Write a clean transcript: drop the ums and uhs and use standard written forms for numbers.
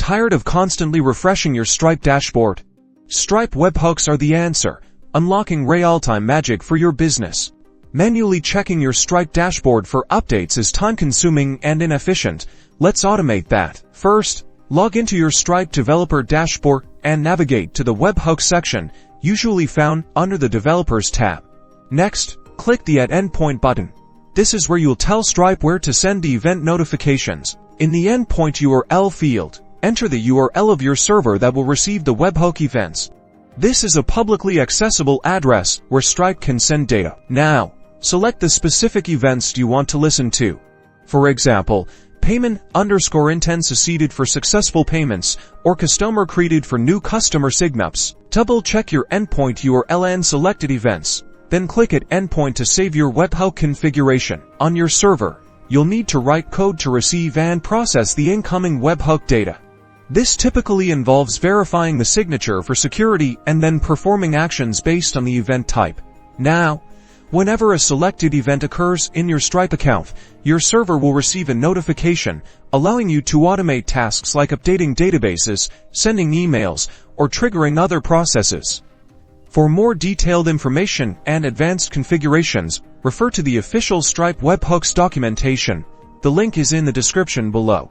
Tired of constantly refreshing your Stripe dashboard? Stripe webhooks are the answer, unlocking real-time magic for your business. Manually checking your Stripe dashboard for updates is time-consuming and inefficient. Let's automate that. First, log into your Stripe developer dashboard and navigate to the Webhooks section, usually found under the Developers tab. Next, click the Add Endpoint button. This is where you'll tell Stripe where to send the event notifications. In the Endpoint URL field, enter the URL of your server that will receive the webhook events. This is a publicly accessible address where Stripe can send data. Now, select the specific events you want to listen to. For example, payment_intent succeeded for successful payments, or customer created for new customer signups. Double-check your endpoint URL and selected events. Then click at Endpoint to save your webhook configuration. On your server, you'll need to write code to receive and process the incoming webhook data. This typically involves verifying the signature for security and then performing actions based on the event type. Now, whenever a selected event occurs in your Stripe account, your server will receive a notification, allowing you to automate tasks like updating databases, sending emails, or triggering other processes. For more detailed information and advanced configurations, refer to the official Stripe webhooks documentation. The link is in the description below.